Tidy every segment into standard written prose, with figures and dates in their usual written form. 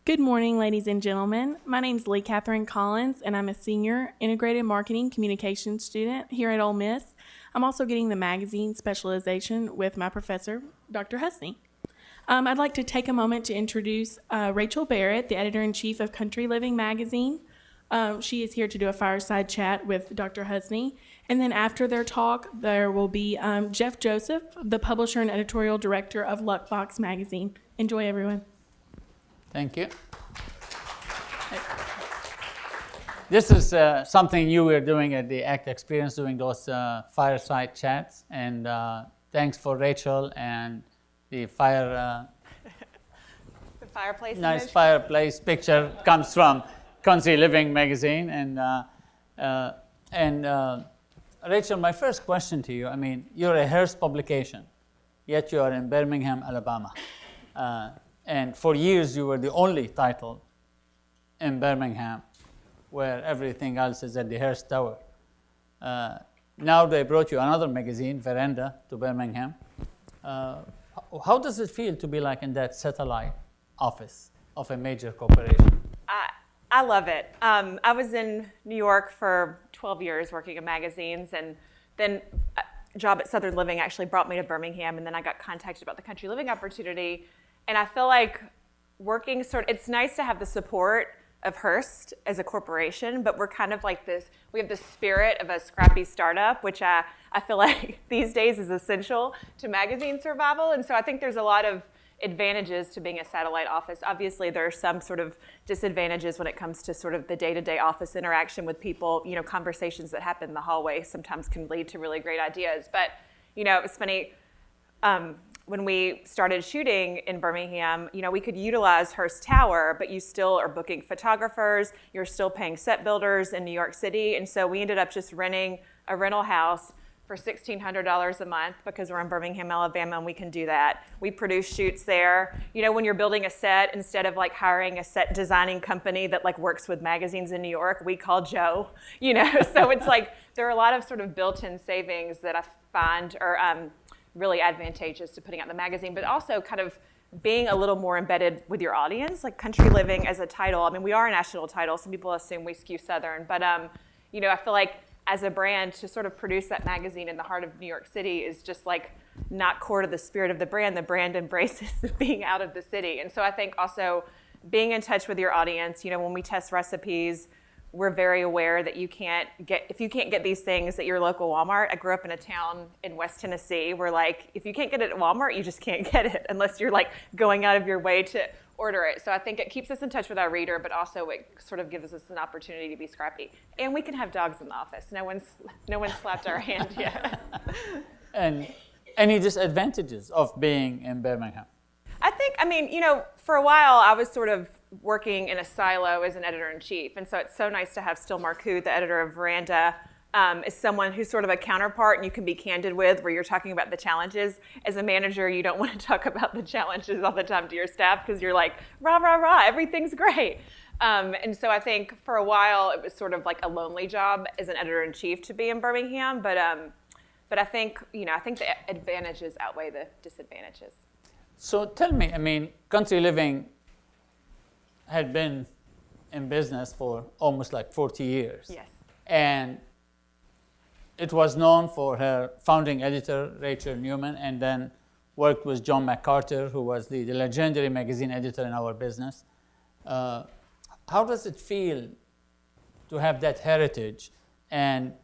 Good morning, ladies and gentlemen. My name is Lee Catherine Collins, and I'm a senior integrated marketing communications student here at Ole Miss. I'm also getting the magazine specialization with my professor, Dr. Husney. I'd like to take a moment to introduce Rachel Barrett, the editor-in-chief of Country Living magazine. She is here to do a fireside chat with Dr. Husney. And then after their talk, there will be Jeff Joseph, the publisher and editorial director of Luckbox magazine. Enjoy, everyone. Thank you. This is something you were doing at the ACT Experience, doing those fireside chats. And thanks for Rachel and the fireplace. Nice image. fireplace picture comes from Country Living magazine. And Rachel, my first question to you, I mean, you're a Hearst publication, yet you are in Birmingham, Alabama. And for years, you were the only title in Birmingham, where everything else is at the Hearst Tower. Now they brought you another magazine, Veranda, to Birmingham. How does it feel to be like in that satellite office of a major corporation? I love it. I was in New York for 12 years working in magazines, and then a job at Southern Living actually brought me to Birmingham, and then I got contacted about the Country Living opportunity. And I feel like working it's nice to have the support of Hearst as a corporation, but we're kind of like this, we have the spirit of a scrappy startup, which I feel like these days is essential to magazine survival. And so I think there's a lot of advantages to being a satellite office. Obviously, there are some sort of disadvantages when it comes to sort of the day-to-day office interaction with people. You know, conversations that happen in the hallway sometimes can lead to really great ideas. But, you know, it was funny, when we started shooting in Birmingham, you know, we could utilize Hearst Tower, but you still are booking photographers, you're still paying set builders in New York City, and so we ended up just renting a rental house for $1,600 a month because we're in Birmingham, Alabama, and we can do that. We produce shoots there. You know, when you're building a set, instead of like hiring a set designing company that like works with magazines in New York, we call Joe, you know, so it's like there are a lot of sort of built-in savings that I find are really advantageous to putting out the magazine, but also kind of being a little more embedded with your audience, like Country Living as a title. I mean, we are a national title. Some people assume we skew Southern, but you know, I feel like as a brand to sort of produce that magazine in the heart of New York City is just like not core to the spirit of the brand. The brand embraces being out of the city. And so I think also being in touch with your audience, you know, when we test recipes, we're very aware that if you can't get these things at your local Walmart. I grew up in a town in West Tennessee where like, if you can't get it at Walmart, you just can't get it unless you're like going out of your way to order it. So I think it keeps us in touch with our reader, but also it sort of gives us an opportunity to be scrappy. And we can have dogs in the office. No one's slapped our hand yet. And any disadvantages of being in Birmingham? I mean, you know, for a while I was sort of working in a silo as an editor-in-chief, and so it's so nice to have Still Marcoux, the editor of Veranda, as someone who's sort of a counterpart and you can be candid with, where you're talking about the challenges. As a manager, you don't want to talk about the challenges all the time to your staff because you're like, rah, rah, rah, everything's great. And so I think for a while it was sort of like a lonely job as an editor-in-chief to be in Birmingham, but I think, you know, I think the advantages outweigh the disadvantages. So tell me, I mean, Country Living had been in business for almost like 40 years. Yes. And it was known for her founding editor, Rachel Newman, and then worked with John MacArthur, who was the legendary magazine editor in our business. How does it feel to have that heritage? And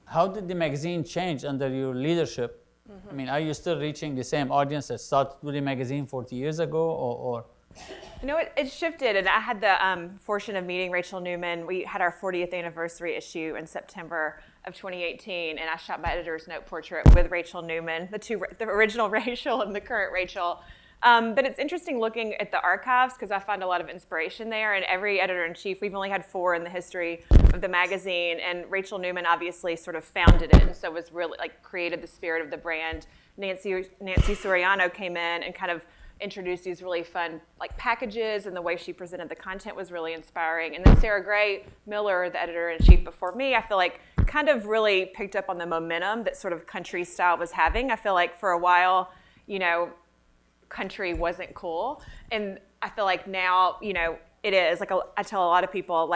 how did the magazine change under your leadership? Mm-hmm. I mean, are you still reaching the same audience that started with the magazine 40 years ago, or? You know, it shifted, and I had the fortune of meeting Rachel Newman. We had our 40th anniversary issue in September of 2018, and I shot my editor's note portrait with Rachel Newman, the original Rachel and the current Rachel. But it's interesting looking at the archives because I find a lot of inspiration there, and every editor-in-chief, we've only had 4 in the history of the magazine, and Rachel Newman obviously sort of founded it, and so was really like created the spirit of the brand. Nancy Soriano came in and kind of introduced these really fun like packages, and the way she presented the content was really inspiring. And then Sarah Gray Miller, the editor-in-chief before me, I feel like kind of really picked up on the momentum that sort of country style was having. I feel like for a while, you know, country wasn't cool. And I feel like now, it is. Like I tell a lot of people,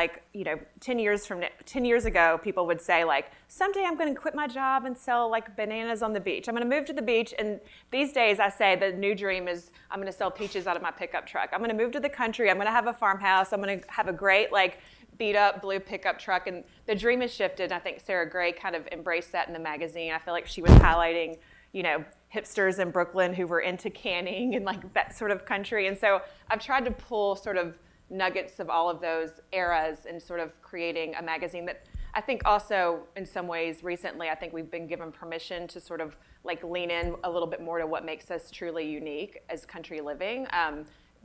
10 years ago, people would say like, someday I'm going to quit my job and sell like bananas on the beach. I'm going to move to the beach. And these days I say the new dream is I'm going to sell peaches out of my pickup truck. I'm going to move to the country. I'm going to have a farmhouse. I'm going to have a great beat up blue pickup truck. And the dream has shifted. I think Sarah Gray kind of embraced that in the magazine. I feel like she was highlighting, hipsters in Brooklyn who were into canning and like that sort of country. And so I've tried to pull sort of nuggets of all of those eras and sort of creating a magazine that I think also in some ways recently I think we've been given permission to sort of like lean in a little bit more to what makes us truly unique as country living.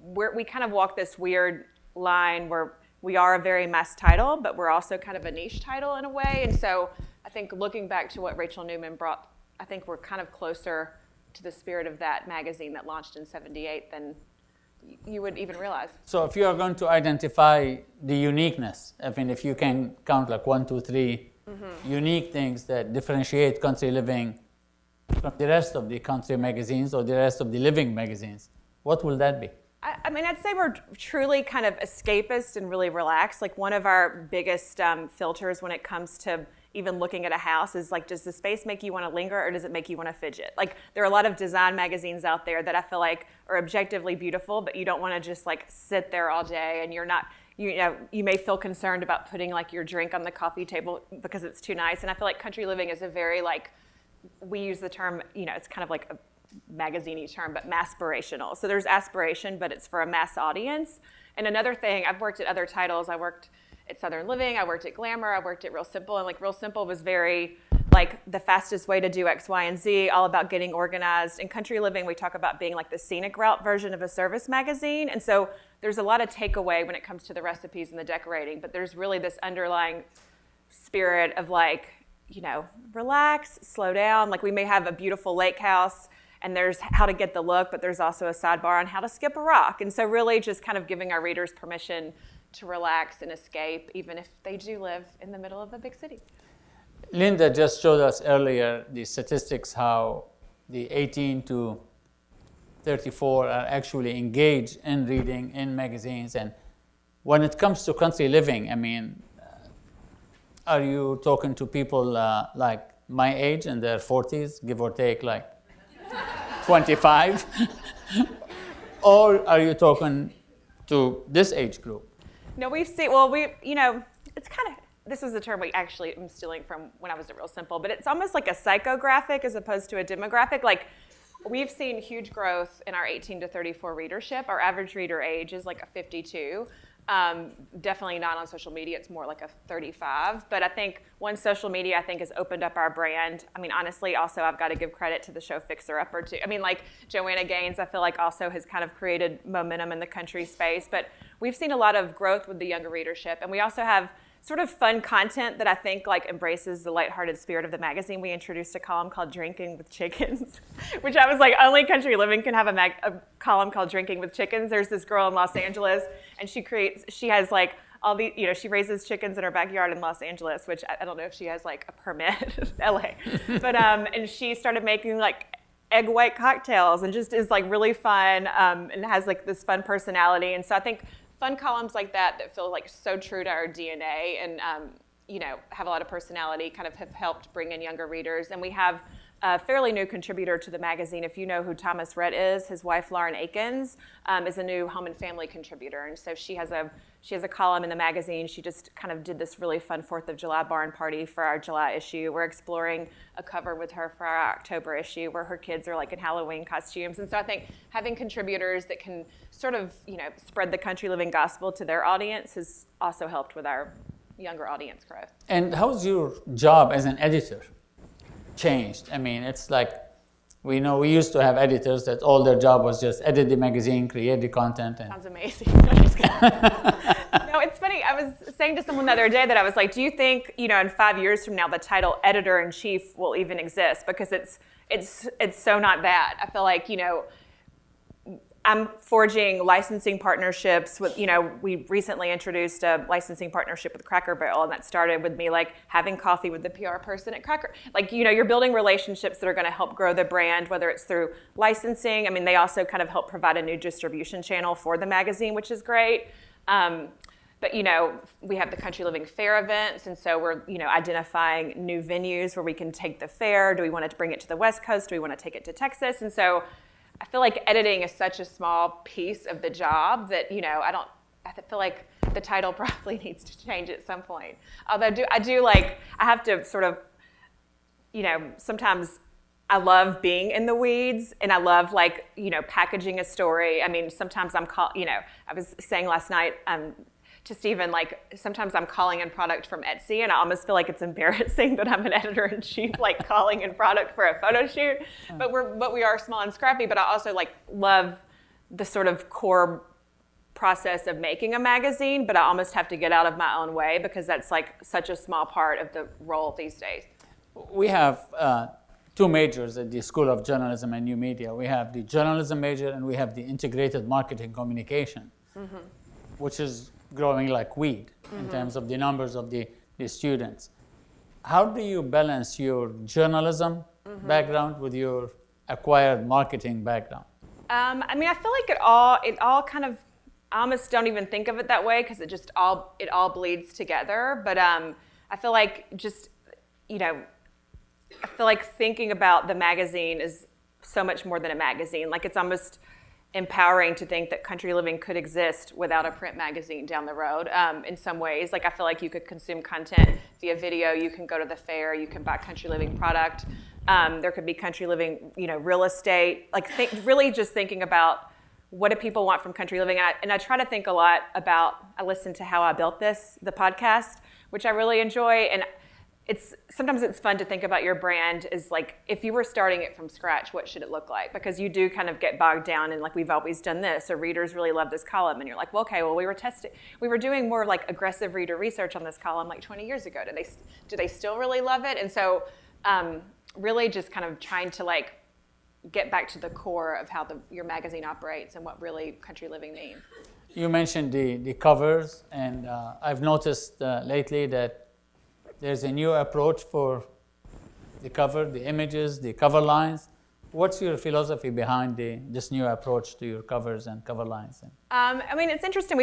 We kind of walk this weird line where we are a very mass title, but we're also kind of a niche title in a way. And so I think looking back to what Rachel Newman brought, I think we're kind of closer to the spirit of that magazine that launched in '78 than you would even realize. So if you are going to identify the uniqueness, I mean, if you can count like 1, 2, 3 unique things that differentiate country living from the rest of the country magazines or the rest of the living magazines, what will that be? I mean, I'd say we're truly kind of escapist and really relaxed. Like one of our biggest filters when it comes to even looking at a house is like, does the space make you want to linger or does it make you want to fidget? Like there are a lot of design magazines out there that I feel like are objectively beautiful, but you don't want to just like sit there all day and you're not, you may feel concerned about putting like your drink on the coffee table because it's too nice. And I feel like country living is a very we use the term, it's kind of like a magazine-y term, but masspirational. So there's aspiration, but it's for a mass audience. And another thing, I've worked at other titles. I worked at Southern Living, I worked at Glamour, I worked at Real Simple, and Real Simple was very the fastest way to do X, Y, and Z, all about getting organized. In Country Living, we talk about being like the scenic route version of a service magazine. And so there's a lot of takeaway when it comes to the recipes and the decorating, but there's really this underlying spirit of relax, slow down. We may have a beautiful lake house, and there's how to get the look, but there's also a sidebar on how to skip a rock. And so really just kind of giving our readers permission to relax and escape, even if they do live in the middle of a big city. Linda just showed us earlier the statistics how the 18 to 34 are actually engaged in reading in magazines. And when it comes to country living, I mean, are you talking to people like my age in their 40s, give or take 25? Or are you talking to this age group? No, it's kind of, this is a term we actually am stealing from when I was at Real Simple, but it's almost like a psychographic as opposed to a demographic. We've seen huge growth in our 18 to 34 readership. Our average reader age is a 52. Definitely not on social media. It's more like a 35. But I think social media, has opened up our brand. I mean, honestly, also I've got to give credit to the show Fixer Upper too. I mean, Joanna Gaines, I feel like also has kind of created momentum in the country space. But we've seen a lot of growth with the younger readership. And we also have sort of fun content that I think embraces the lighthearted spirit of the magazine. We introduced a column called Drinking with Chickens, which I was only Country Living can have a column called Drinking with Chickens. There's this girl in Los Angeles, and she has all the, she raises chickens in her backyard in Los Angeles, which I don't know if she has a permit in LA, but and she started making egg white cocktails and just is really fun and has this fun personality. And so I think fun columns like that feel so true to our DNA and have a lot of personality kind of have helped bring in younger readers. And we have a fairly new contributor to the magazine. If you know who Thomas Rhett is, his wife Lauren Akins is a new home and family contributor. And so she has a column in the magazine. She just kind of did this really fun 4th of July barn party for our July issue. We're exploring a cover with her for our October issue where her kids are in Halloween costumes. And so I think having contributors that can sort of, spread the country living gospel to their audience has also helped with our younger audience growth. And how's your job as an editor changed? I mean, it's we used to have editors that all their job was just edit the magazine, create the content. Sounds amazing. No, it's funny. I was saying to someone the other day that I was do you think, in 5 years from now, the title editor-in-chief will even exist? Because it's so not that. I feel I'm forging licensing partnerships with, we recently introduced a licensing partnership with Cracker Barrel, and that started with me like having coffee with the PR person at Cracker. Like, you're building relationships that are going to help grow the brand, whether it's through licensing. I mean, they also kind of help provide a new distribution channel for the magazine, which is great. But, we have the Country Living Fair events, and so we're, identifying new venues where we can take the fair. Do we want to bring it to the West Coast? Do we want to take it to Texas? And so I feel like editing is such a small piece of the job that, I feel like the title probably needs to change at some point. Although I have to sort of, sometimes I love being in the weeds, and I love packaging a story. I mean, sometimes I was saying last night, to Stephen, like sometimes I'm calling in product from Etsy, and I almost feel like it's embarrassing that I'm an editor-in-chief, like calling in product for a photo shoot. But we are small and scrappy. But I also love the sort of core process of making a magazine. But I almost have to get out of my own way because that's like such a small part of the role these days. We have two majors at the School of Journalism and New Media. We have the journalism major, and we have the integrated marketing communication, which is growing like weed in terms of the numbers of the students. How do you balance your journalism background with your acquired marketing background? I mean, I feel like it all kind of, I almost don't even think of it that way because it all bleeds together. But I feel like I feel like thinking about the magazine is so much more than a magazine. Like, it's almost empowering to think that Country Living could exist without a print magazine down the road in some ways. Like, I feel like you could consume content via video. You can go to the fair. You can buy Country Living product. There could be Country Living, real estate. Like, really just thinking about what do people want from Country Living. And I try to think a lot about, I listen to How I Built This, the podcast, which I really enjoy. And sometimes it's fun to think about your brand as like, if you were starting it from scratch, what should it look like? Because you do kind of get bogged down in like, we've always done this, or readers really love this column. And you're like, well, okay, well, we were doing more like aggressive reader research on this column like 20 years ago. Do they still really love it? And so really just kind of trying to like get back to the core of how your magazine operates and what really Country Living means. You mentioned the covers, and I've noticed lately that there's a new approach for the cover, the images, the cover lines. What's your philosophy behind this new approach to your covers and cover lines? I mean, it's interesting.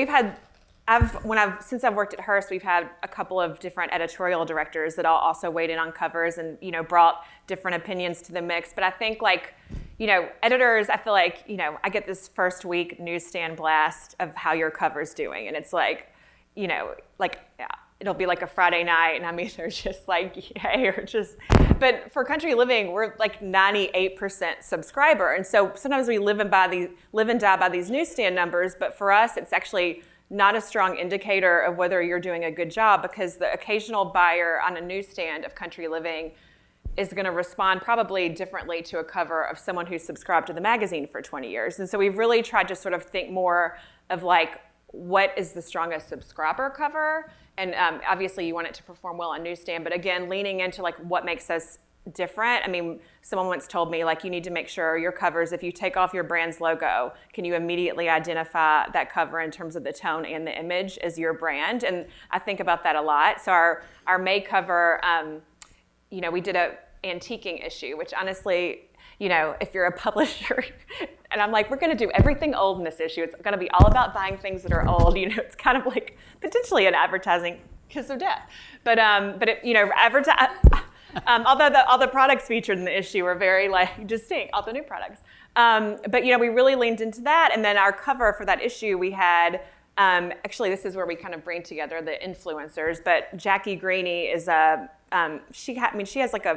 Since I've worked at Hearst, we've had a couple of different editorial directors that all also weighed in on covers and brought different opinions to the mix. But I think editors, I feel like I get this first week newsstand blast of how your cover's doing, and it's like, it'll be like a Friday night, and I'm either just like, yay, or just, but for Country Living, we're like 98% subscriber. And so sometimes we live and die by these newsstand numbers, but for us, it's actually not a strong indicator of whether you're doing a good job, because the occasional buyer on a newsstand of Country Living is going to respond probably differently to a cover of someone who's subscribed to the magazine for 20 years. And so we've really tried to sort of think more of like, what is the strongest subscriber cover? And obviously you want it to perform well on newsstand, but again, leaning into like what makes us different. I mean, someone once told me like, you need to make sure your covers, if you take off your brand's logo, can you immediately identify that cover in terms of the tone and the image as your brand? And I think about that a lot. So our May cover, we did a antiquing issue, which honestly, if you're a publisher, and I'm like, we're going to do everything old in this issue. It's going to be all about buying things that are old. It's kind of like potentially an advertising kiss of death. But although all the products featured in the issue were very like distinct, all the new products. But we really leaned into that. And then our cover for that issue, we had, actually this is where we kind of bring together the influencers. But Jackie Greeny is she has like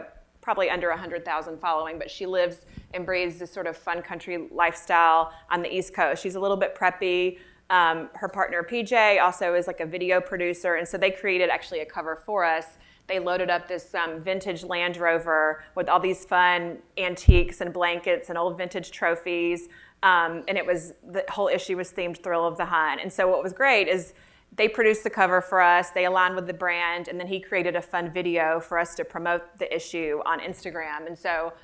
probably under 100,000 following, but she lives and breathes this sort of fun country lifestyle on the East Coast. She's a little bit preppy. Her partner, PJ, also is like a video producer. And so they created actually a cover for us. They loaded up this vintage Land Rover with all these fun antiques and blankets and old vintage trophies. And the whole issue was themed Thrill of the Hunt. And so what was great is they produced the cover for us, they aligned with the brand, and then he created a fun video for us to promote the issue on Instagram. And so,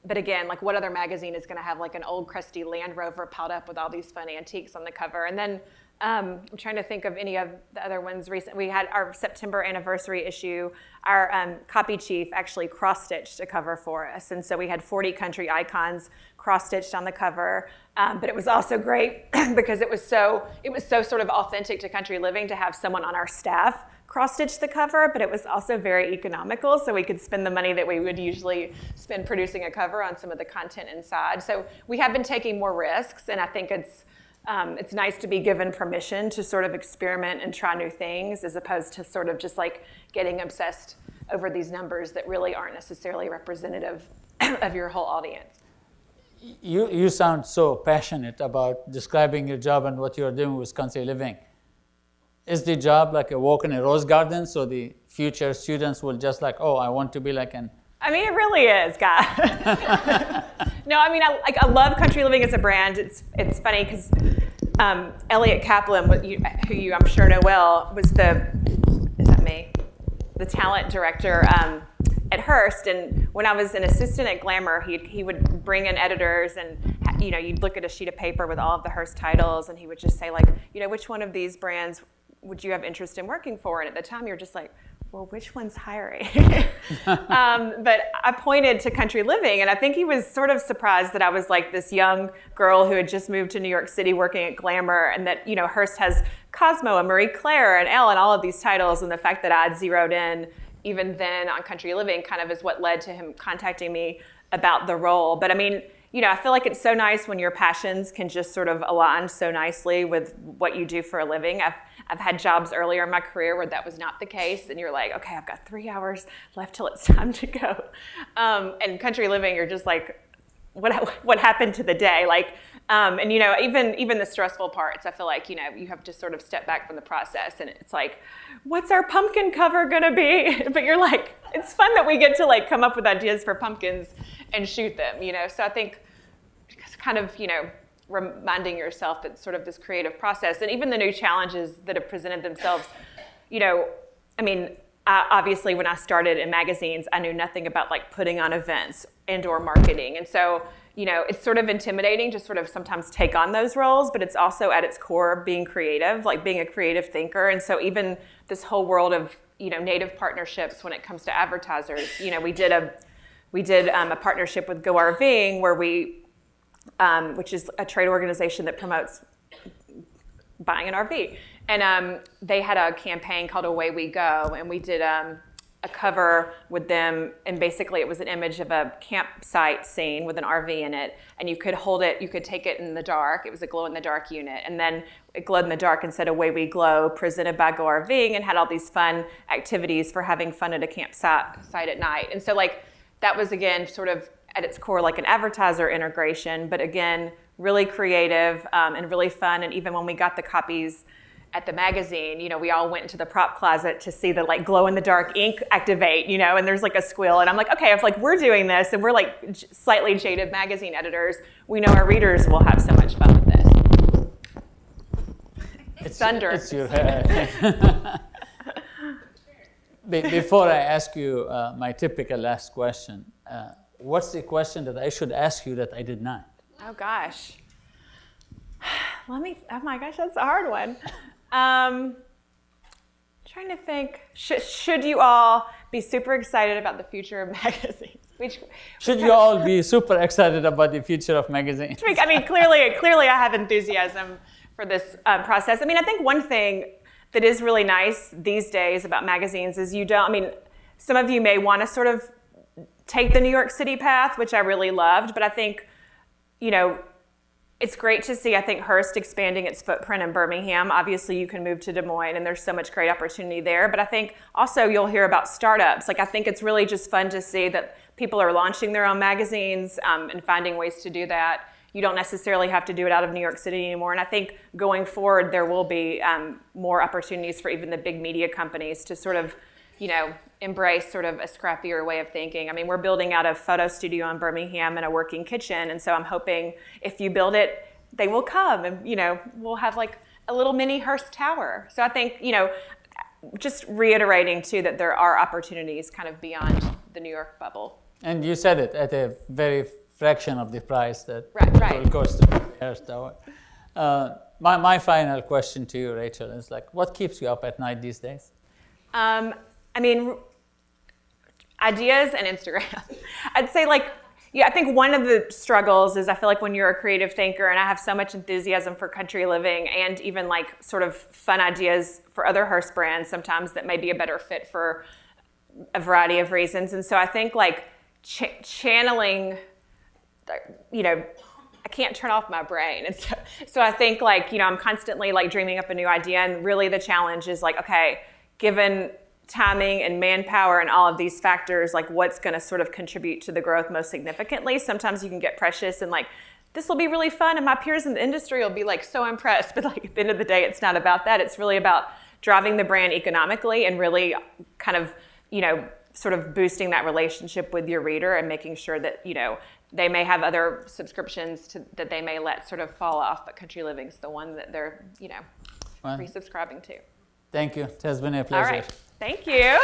but again, like what other magazine is going to have like an old crusty Land Rover piled up with all these fun antiques on the cover? And then I'm trying to think of any of the other ones recent. We had our September anniversary issue. Our copy chief actually cross-stitched a cover for us. And so we had 40 country icons cross-stitched on the cover. But it was also great because it was so sort of authentic to country living to have someone on our staff cross-stitch the cover, but it was also very economical, so we could spend the money that we would usually spend producing a cover on some of the content inside. So we have been taking more risks, and I think it's nice to be given permission to sort of experiment and try new things as opposed to sort of just like getting obsessed over these numbers that really aren't necessarily representative of your whole audience. You sound so passionate about describing your job and what you're doing with country living. Is the job like a walk in a rose garden, so the future students will just like, oh, I want to be like an... I mean, it really is, guys. No, I mean, I love country living as a brand. It's funny because Elliot Kaplan, who you I'm sure know well, was the talent director at Hearst. And when I was an assistant at Glamour, he would bring in editors and you'd look at a sheet of paper with all of the Hearst titles, and he would just say like, which one of these brands would you have interest in working for? And at the time, you're just like, well, which one's hiring? But I pointed to Country Living, and I think he was sort of surprised that I was like this young girl who had just moved to New York City working at Glamour, and that Hearst has Cosmo and Marie Claire and Elle and all of these titles, and the fact that I'd zeroed in even then on Country Living kind of is what led to him contacting me about the role. But I mean, I feel like it's so nice when your passions can just sort of align so nicely with what you do for a living. I've had jobs earlier in my career where that was not the case, and you're like, okay, I've got 3 hours left till it's time to go. And Country Living, you're just like, what happened to the day? Like, and even the stressful parts, I feel like you have to sort of step back from the process, and it's like, what's our pumpkin cover gonna be? But you're like, it's fun that we get to like come up with ideas for pumpkins and shoot them, So I think it's kind of reminding yourself that sort of this creative process, and even the new challenges that have presented themselves. I mean, obviously when I started in magazines, I knew nothing about like putting on events and/or marketing, and so it's sort of intimidating to sort of sometimes take on those roles, but it's also at its core being creative, like being a creative thinker. And so even this whole world of native partnerships when it comes to advertisers, we did a partnership with Go RVing where which is a trade organization that promotes buying an RV. And they had a campaign called Away We Go, and we did a cover with them, and basically it was an image of a campsite scene with an RV in it, and you could hold it, you could take it in the dark. It was a glow-in-the-dark unit, and then it glowed in the dark and said Away We Glow, presented by Go RVing, and had all these fun activities for having fun at a campsite at night. And so like that was, again, sort of at its core like an advertiser integration, but again, really creative and really fun. And even when we got the copies at the magazine, we all went into the prop closet to see the like glow-in-the-dark ink activate, and there's like a squeal. And I'm like, okay, if like we're doing this and we're like slightly jaded magazine editors, we know our readers will have so much fun with this. It's thunder. It's your hair. Before I ask you my typical last question, what's the question that I should ask you that I did not? Oh gosh. Oh my gosh, that's a hard one. Trying to think, should you all be super excited about the future of magazines? Should you all be super excited about the future of magazines? I mean, clearly I have enthusiasm for this process. I mean, I think one thing that is really nice these days about magazines is some of you may want to sort of take the New York City path, which I really loved, but I think, it's great to see, I think, Hearst expanding its footprint in Birmingham. Obviously, you can move to Des Moines, and there's so much great opportunity there. But I think also you'll hear about startups. Like, I think it's really just fun to see that people are launching their own magazines and finding ways to do that. You don't necessarily have to do it out of New York City anymore. And I think going forward, there will be more opportunities for even the big media companies to sort of, embrace sort of a scrappier way of thinking. I mean, we're building out a photo studio in Birmingham and a working kitchen. And so I'm hoping if you build it, they will come and, we'll have like a little mini Hearst Tower. So I think, just reiterating too that there are opportunities kind of beyond the New York bubble. And you said it at a very fraction of the price that Right. it will cost to build the Hearst Tower. My final question to you, Rachel, is like, what keeps you up at night these days? I mean, ideas and Instagram. I'd say I think one of the struggles is I feel like when you're a creative thinker, and I have so much enthusiasm for country living and even like sort of fun ideas for other Hearst brands sometimes that may be a better fit for a variety of reasons. And so I think like channeling, I can't turn off my brain. And so I think like, I'm constantly like dreaming up a new idea. And really the challenge is like, okay, given timing and manpower and all of these factors, like what's going to sort of contribute to the growth most significantly. Sometimes you can get precious and like, this will be really fun and my peers in the industry will be like so impressed. But like at the end of the day, it's not about that. It's really about driving the brand economically and really kind of, sort of boosting that relationship with your reader and making sure that, they may have other subscriptions that they may let sort of fall off, but Country Living's the one that they're, resubscribing to. Thank you. It has been a pleasure. All right. Thank you.